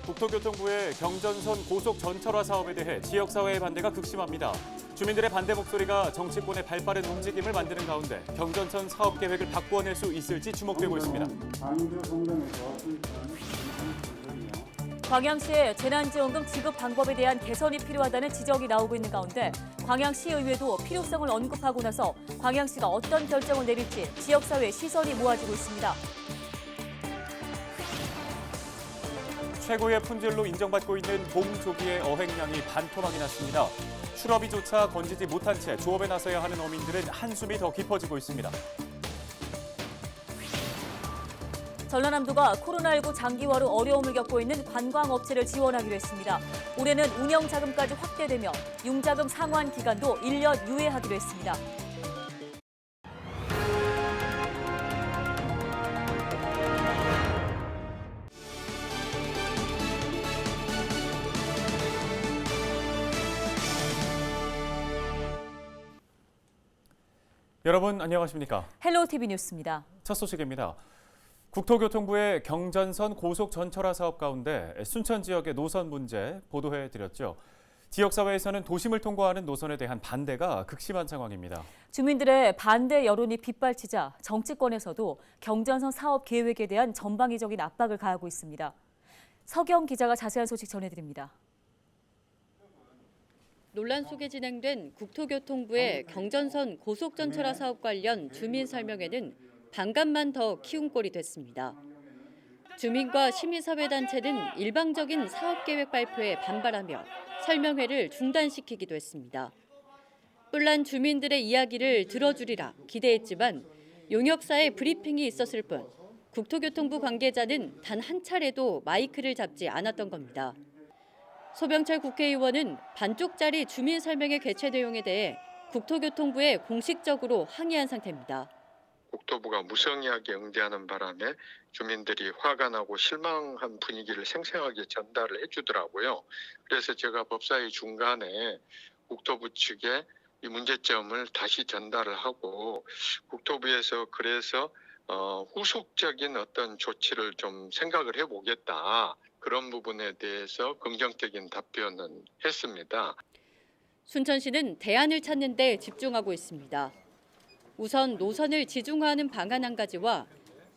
국토교통부의 경전선 고속 전철화 사업에 대해 지역사회의 반대가 극심합니다. 주민들의 반대 목소리가 정치권의 발빠른 움직임을 만드는 가운데 경전선 사업 계획을 바꾸어낼 수 있을지 주목되고 있습니다. 광양시의 재난지원금 지급 방법에 대한 개선이 필요하다는 지적이 나오고 있는 가운데 광양시의회도 필요성을 언급하고 나서 광양시가 어떤 결정을 내릴지 지역사회 시선이 모아지고 있습니다. 최고의 품질로 인정받고 있는 봄조기의 어획량이 반토막이 났습니다. 출어비조차 건지지 못한 채 조업에 나서야 하는 어민들은 한숨이 더 깊어지고 있습니다. 전라남도가 코로나19 장기화로 어려움을 겪고 있는 관광업체를 지원하기로 했습니다. 올해는 운영자금까지 확대되며 융자금 상환 기간도 1년 유예하기로 했습니다. 여러분 안녕하십니까? 헬로 TV 뉴스입니다. 첫 소식입니다. 국토교통부의 경전선 고속 전철화 사업 가운데 순천 지역의 노선 문제 보도해드렸죠. 지역사회에서는 도심을 통과하는 노선에 대한 반대가 극심한 상황입니다. 주민들의 반대 여론이 빗발치자 정치권에서도 경전선 사업 계획에 대한 전방위적인 압박을 가하고 있습니다. 서경 기자가 자세한 소식 전해드립니다. 논란 속에 진행된 국토교통부의 경전선 고속전철화 사업 관련 주민 설명회는 반감만 더 키운 꼴이 됐습니다. 주민과 시민사회단체는 일방적인 사업계획 발표에 반발하며 설명회를 중단시키기도 했습니다. 뿔난 주민들의 이야기를 들어주리라 기대했지만 용역사의 브리핑이 있었을 뿐 국토교통부 관계자는 단 한 차례도 마이크를 잡지 않았던 겁니다. 소병철 국회의원은 반쪽짜리 주민 설명회 개최 내용에 대해 국토교통부에 공식적으로 항의한 상태입니다. 국토부가 무성의하게 응대하는 바람에 주민들이 화가 나고 실망한 분위기를 생생하게 전달을 해주더라고요. 그래서 제가 법사위 중간에 국토부 측에 이 문제점을 다시 전달을 하고 국토부에서 그래서 후속적인 어떤 조치를 좀 생각을 해보겠다. 그런 부분에 대해서 긍정적인 답변은 했습니다. 순천시는 대안을 찾는 데 집중하고 있습니다. 우선 노선을 지중화하는 방안 한 가지와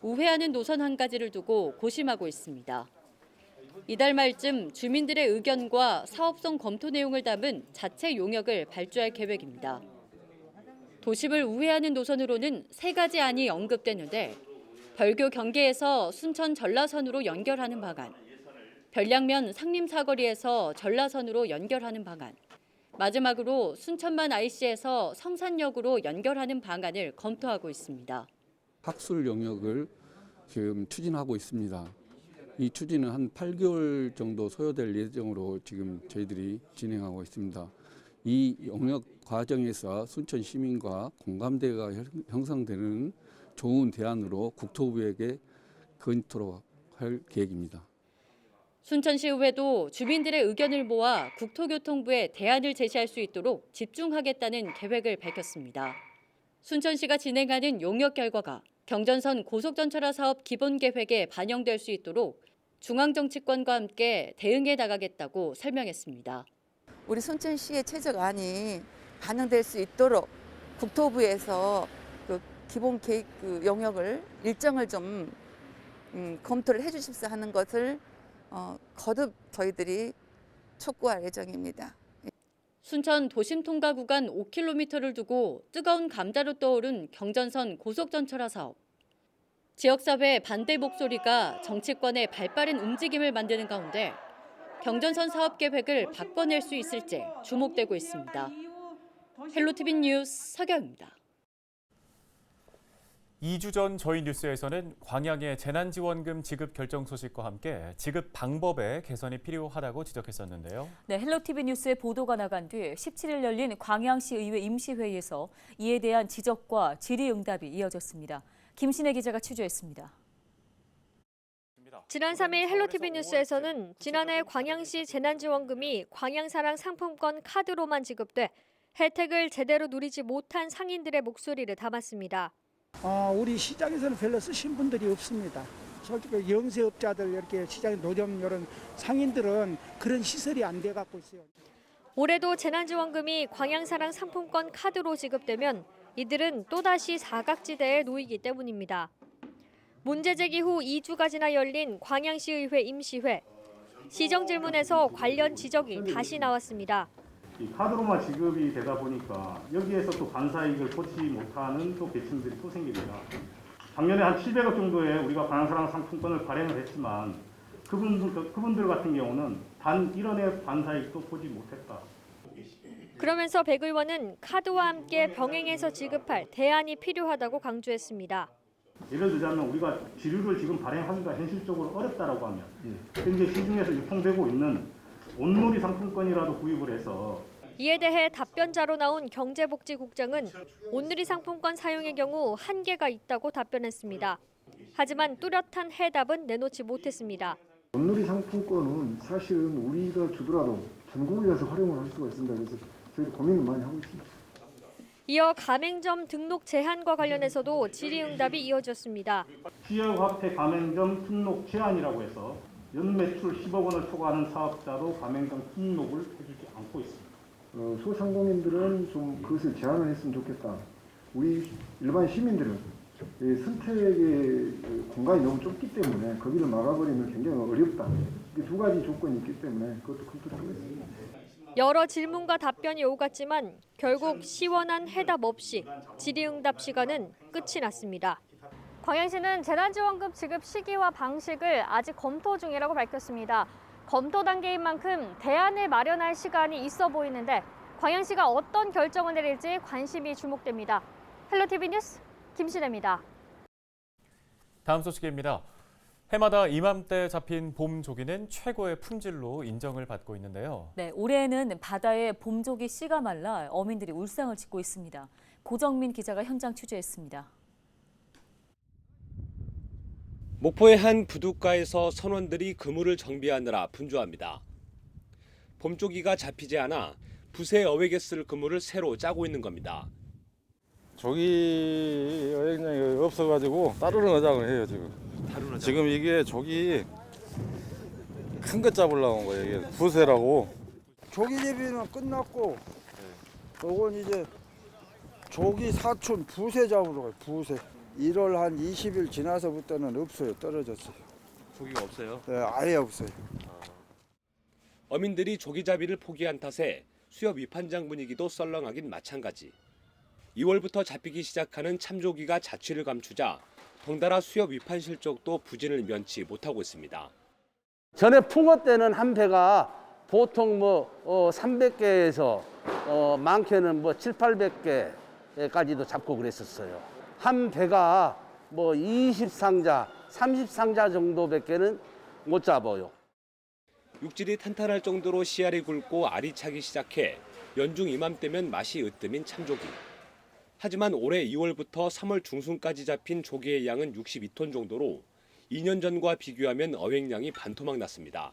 우회하는 노선 한 가지를 두고 고심하고 있습니다. 이달 말쯤 주민들의 의견과 사업성 검토 내용을 담은 자체 용역을 발주할 계획입니다. 도심을 우회하는 노선으로는 3가지 안이 언급되는데 벌교 경계에서 순천 전라선으로 연결하는 방안, 별량면 상림 사거리에서 전라선으로 연결하는 방안, 마지막으로 순천만 IC에서 성산역으로 연결하는 방안을 검토하고 있습니다. 학술 영역을 지금 추진하고 있습니다. 이 추진은 한 8개월 정도 소요될 예정으로 지금 저희들이 진행하고 있습니다. 이 영역 과정에서 순천 시민과 공감대가 형성되는 좋은 대안으로 국토부에게 검토를 할 계획입니다. 순천시의회도 주민들의 의견을 모아 국토교통부에 대안을 제시할 수 있도록 집중하겠다는 계획을 밝혔습니다. 순천시가 진행하는 용역 결과가 경전선 고속전철화 사업 기본계획에 반영될 수 있도록 중앙정치권과 함께 대응해 나가겠다고 설명했습니다. 우리 순천시의 최적안이 반영될 수 있도록 국토부에서 그 기본 계획 그 용역을 일정을 좀 검토를 해주십사 하는 것을 거듭 저희들이 촉구할 예정입니다. 순천 도심 통과 구간 5km를 두고 뜨거운 감자로 떠오른 경전선 고속전철화 사업. 지역사회 반대 목소리가 정치권의 발빠른 움직임을 만드는 가운데 경전선 사업 계획을 바꿔낼 수 있을지 주목되고 있습니다. 헬로티비 뉴스 서경입니다. 2주 전 저희 뉴스에서는 광양의 재난지원금 지급 결정 소식과 함께 지급 방법에 개선이 필요하다고 지적했었는데요. 네, 헬로티비 뉴스의 보도가 나간 뒤 17일 열린 광양시 의회 임시회의에서 이에 대한 지적과 질의응답이 이어졌습니다. 김신혜 기자가 취재했습니다. 지난 3일 헬로티비 뉴스에서는 지난해 광양시 재난지원금이 광양사랑 상품권 카드로만 지급돼 혜택을 제대로 누리지 못한 상인들의 목소리를 담았습니다. 우리 시장에서는 별로 쓰신 분들이 없습니다. 솔직히 영세업자들 이렇게 시장에 노점 이런 상인들은 그런 시설이 안 돼 갖고 있어요. 올해도 재난지원금이 광양사랑 상품권 카드로 지급되면 이들은 또다시 사각지대에 놓이기 때문입니다. 문제 제기 후 2주가 지나 열린 광양시의회 임시회. 시정질문에서 관련 지적이 다시 나왔습니다. 이 카드로만 지급이 되다 보니까 여기에서 또 반사이익을 보지 못하는 또 계층들이 또 생깁니다. 작년에 한 700억 정도의 우리가 광양사랑 상품권을 발행을 했지만 그분들 같은 경우는 단 1원의 반사이익도 보지 못했다. 그러면서 백 의원은 카드와 함께 병행해서 지급할 대안이 필요하다고 강조했습니다. 예를 들자면 우리가 지류를 지금 발행하기가 현실적으로 어렵다라고 하면 현재 시중에서 유통되고 있는 온누리 상품권이라도 구입을 해서 이에 대해 답변자로 나온 경제복지국장은 온누리 상품권 사용의 경우 한계가 있다고 답변했습니다. 하지만 뚜렷한 해답은 내놓지 못했습니다. 온누리 상품권은 사실은 우리가 주더라도 전국에서 활용을 할 수가 있습니다. 그래서 저희도 고민을 많이 하고 있습니다. 이어 가맹점 등록 제한과 관련해서도 질의응답이 이어졌습니다. 지역화폐 가맹점 등록 제한이라고 해서 연매출 10억 원을 초과하는 사업자도 가맹점 등록을 해주지 않고 있습니다. 소상공인들은 좀 그것을 제한을 했으면 좋겠다. 우리 일반 시민들은 선택의 공간이 너무 좁기 때문에 거기를 막아버리면 굉장히 어렵다. 이게 두 가지 조건이 있기 때문에 그것도 검토하겠습니다. 여러 질문과 답변이 오갔지만 결국 시원한 해답 없이 질의응답 시간은 끝이 났습니다. 광양시는 재난지원금 지급 시기와 방식을 아직 검토 중이라고 밝혔습니다. 검토 단계인 만큼 대안을 마련할 시간이 있어 보이는데 광양시가 어떤 결정을 내릴지 관심이 주목됩니다. 헬로티비 뉴스 김신혜입니다. 다음 소식입니다. 해마다 이맘때 잡힌 봄조기는 최고의 품질로 인정을 받고 있는데요. 네, 올해에는 바다에 봄조기 씨가 말라 어민들이 울상을 짓고 있습니다. 고정민 기자가 현장 취재했습니다. 목포의 한 부둣가에서 선원들이 그물을 정비하느라 분주합니다. 봄조기가 잡히지 않아 붓에 어획에 쓸 그물을 새로 짜고 있는 겁니다. 조기 어획량이 없어가지고 따르는 어장을 해요 지금. 지금 이게 조기 큰 거 잡으려고 온 거예요. 이게 부세라고. 조기 재배는 끝났고 이건 이제 조기 사촌 부세 잡으러 가요. 부세. 1월 한 20일 지나서부터는 없어요. 떨어졌어요. 조기가 없어요? 네, 아예 없어요. 어민들이 조기잡이를 포기한 탓에 수협 위판장 분위기도 썰렁하긴 마찬가지. 2월부터 잡히기 시작하는 참조기가 자취를 감추자 덩달아 수협 위판 실적도 부진을 면치 못하고 있습니다. 전에 풍어 때는 한 배가 보통 300개에서 많게는 7, 800개까지도 잡고 그랬었어요. 한 배가 20상자, 30상자 정도밖에는 못 잡아요. 육질이 탄탄할 정도로 씨알이 굵고 알이 차기 시작해 연중 이맘때면 맛이 으뜸인 참조기. 하지만 올해 2월부터 3월 중순까지 잡힌 조기의 양은 62톤 정도로 2년 전과 비교하면 어획량이 반토막 났습니다.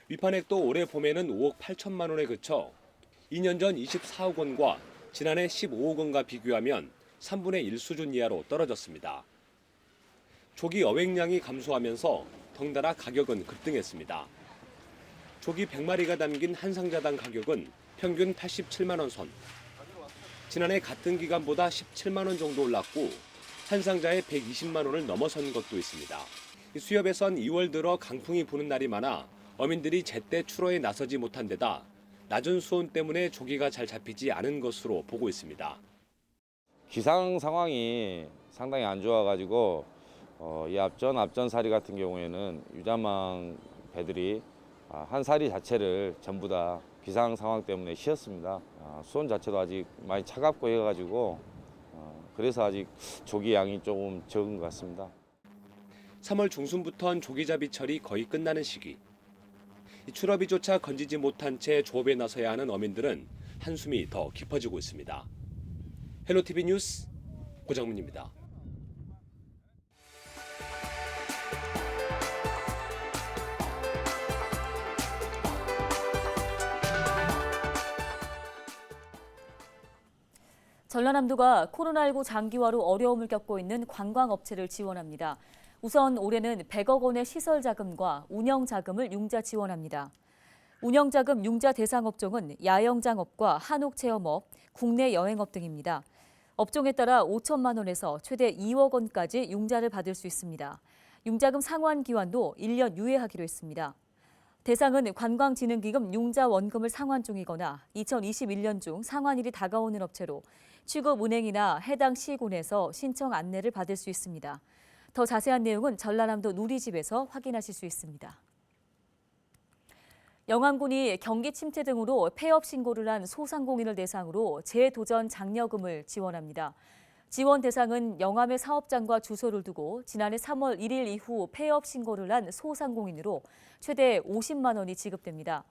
위판액도 올해 봄에는 5억 8천만 원에 그쳐 2년 전 24억 원과 지난해 15억 원과 비교하면 3분의 1 수준 이하로 떨어졌습니다. 조기 어획량이 감소하면서 덩달아 가격은 급등했습니다. 조기 100마리가 담긴 한 상자당 가격은 평균 87만 원 선. 지난해 같은 기간보다 17만 원 정도 올랐고 한 상자에 120만 원을 넘어선 것도 있습니다. 수협에선 2월 들어 강풍이 부는 날이 많아 어민들이 제때 출어에 나서지 못한 데다 낮은 수온 때문에 조기가 잘 잡히지 않은 것으로 보고 있습니다. 기상 상황이 상당히 안 좋아가지고 이 앞전사리 같은 경우에는 유자망 배들이 한 사리 자체를 전부 다 기상 상황 때문에 쉬었습니다. 수온 자체도 아직 많이 차갑고 해가지고 그래서 아직 조기 양이 조금 적은 것 같습니다. 3월 중순부터는 조기잡이철이 거의 끝나는 시기. 출어비조차 건지지 못한 채 조업에 나서야 하는 어민들은 한숨이 더 깊어지고 있습니다. 헬로티비 뉴스 고정민입니다. 전라남도가 코로나19 장기화로 어려움을 겪고 있는 관광업체를 지원합니다. 우선 올해는 100억 원의 시설 자금과 운영 자금을 융자 지원합니다. 운영 자금 융자 대상 업종은 야영장업과 한옥체험업, 국내 여행업 등입니다. 업종에 따라 5천만 원에서 최대 2억 원까지 융자를 받을 수 있습니다. 융자금 상환 기한도 1년 유예하기로 했습니다. 대상은 관광진흥기금 융자 원금을 상환 중이거나 2021년 중 상환일이 다가오는 업체로 취급은행이나 해당 시군에서 신청 안내를 받을 수 있습니다. 더 자세한 내용은 전라남도 누리집에서 확인하실 수 있습니다. 영암군이 경기 침체 등으로 폐업 신고를 한 소상공인을 대상으로 재도전 장려금을 지원합니다. 지원 대상은 영암의 사업장과 주소를 두고 지난해 3월 1일 이후 폐업 신고를 한 소상공인으로 최대 50만 원이 지급됩니다.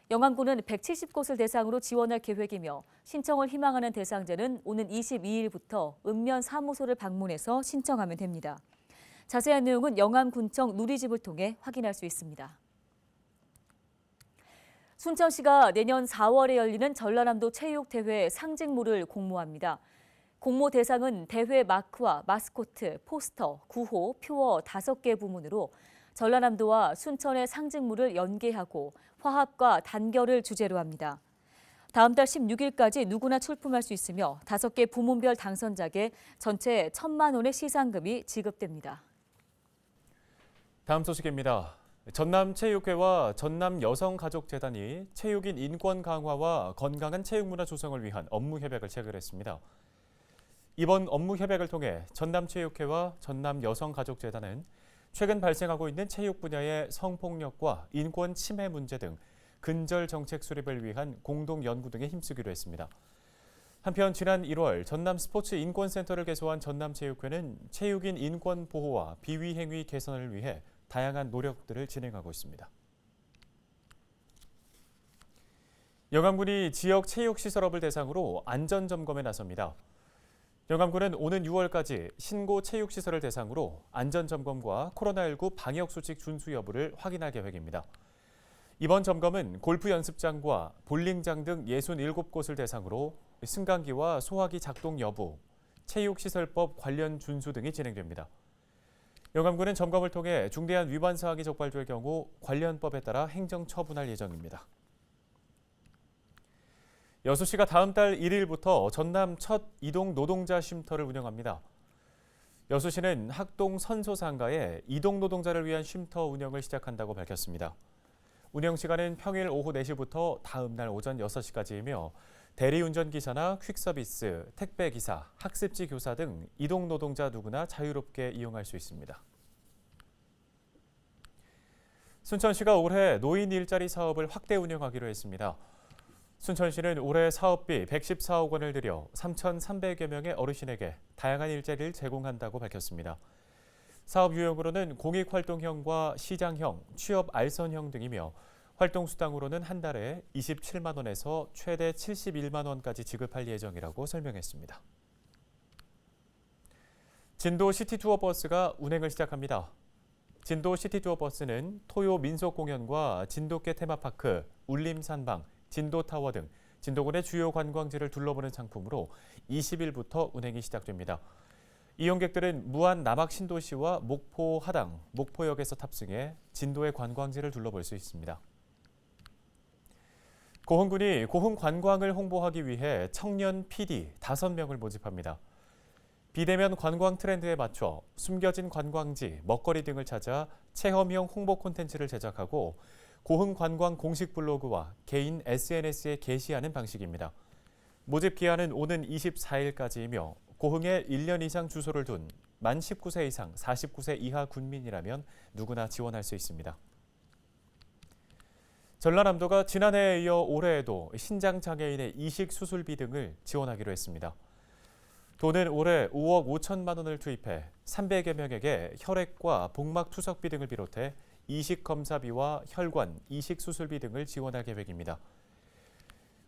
영암군은 170곳을 대상으로 지원할 계획이며 신청을 희망하는 대상자는 오는 22일부터 읍면 사무소를 방문해서 신청하면 됩니다. 자세한 내용은 영암군청 누리집을 통해 확인할 수 있습니다. 순천시가 내년 4월에 열리는 전라남도 체육대회 상징물을 공모합니다. 공모 대상은 대회 마크와 마스코트, 포스터, 구호, 표어 5개 부문으로 전라남도와 순천의 상징물을 연계하고 화합과 단결을 주제로 합니다. 다음 달 16일까지 누구나 출품할 수 있으며 5개 부문별 당선자에게 전체 1,000만 원의 시상금이 지급됩니다. 다음 소식입니다. 전남체육회와 전남여성가족재단이 체육인 인권 강화와 건강한 체육문화 조성을 위한 업무 협약을 체결했습니다. 이번 업무 협약을 통해 전남체육회와 전남여성가족재단은 최근 발생하고 있는 체육 분야의 성폭력과 인권 침해 문제 등 근절 정책 수립을 위한 공동 연구 등에 힘쓰기로 했습니다. 한편 지난 1월 전남스포츠인권센터를 개소한 전남체육회는 체육인 인권 보호와 비위 행위 개선을 위해 다양한 노력들을 진행하고 있습니다. 영암군이 지역 체육시설업을 대상으로 안전점검에 나섭니다. 영암군은 오는 6월까지 신고 체육시설을 대상으로 안전점검과 코로나19 방역수칙 준수 여부를 확인할 계획입니다. 이번 점검은 골프 연습장과 볼링장 등 67곳을 대상으로 승강기와 소화기 작동 여부, 체육시설법 관련 준수 등이 진행됩니다. 영암군은 점검을 통해 중대한 위반 사항이 적발될 경우 관련 법에 따라 행정처분할 예정입니다. 여수시가 다음 달 1일부터 전남 첫 이동 노동자 쉼터를 운영합니다. 여수시는 학동 선소상가에 이동 노동자를 위한 쉼터 운영을 시작한다고 밝혔습니다. 운영 시간은 평일 오후 4시부터 다음 날 오전 6시까지이며 대리운전기사나 퀵서비스, 택배기사, 학습지 교사 등 이동 노동자 누구나 자유롭게 이용할 수 있습니다. 순천시가 올해 노인 일자리 사업을 확대 운영하기로 했습니다. 순천시는 올해 사업비 114억 원을 들여 3,300여 명의 어르신에게 다양한 일자리를 제공한다고 밝혔습니다. 사업 유형으로는 공익활동형과 시장형, 취업 알선형 등이며 활동수당으로는 한 달에 27만 원에서 최대 71만 원까지 지급할 예정이라고 설명했습니다. 진도 시티투어버스가 운행을 시작합니다. 진도 시티투어버스는 토요 민속공연과 진돗개 테마파크, 울림산방, 진도타워 등 진도군의 주요 관광지를 둘러보는 상품으로 20일부터 운행이 시작됩니다. 이용객들은 무안 남학신도시와 목포 하당, 목포역에서 탑승해 진도의 관광지를 둘러볼 수 있습니다. 고흥군이 고흥 관광을 홍보하기 위해 청년 PD 5명을 모집합니다. 비대면 관광 트렌드에 맞춰 숨겨진 관광지, 먹거리 등을 찾아 체험형 홍보 콘텐츠를 제작하고 고흥 관광 공식 블로그와 개인 SNS에 게시하는 방식입니다. 모집 기한은 오는 24일까지이며 고흥에 1년 이상 주소를 둔 만 19세 이상 49세 이하 군민이라면 누구나 지원할 수 있습니다. 전라남도가 지난해에 이어 올해에도 신장장애인의 이식 수술비 등을 지원하기로 했습니다. 도는 올해 5억 5천만 원을 투입해 300여 명에게 혈액과 복막 투석비 등을 비롯해 이식 검사비와 혈관, 이식 수술비 등을 지원할 계획입니다.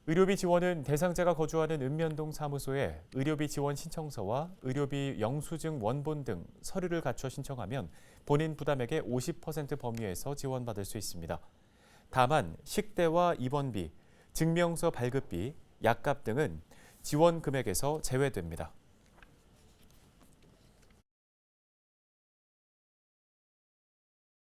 의료비 지원은 대상자가 거주하는 읍면동 사무소에 의료비 지원 신청서와 의료비 영수증 원본 등 서류를 갖춰 신청하면 본인 부담액의 50% 범위에서 지원받을 수 있습니다. 다만 식대와 입원비, 증명서 발급비, 약값 등은 지원 금액에서 제외됩니다.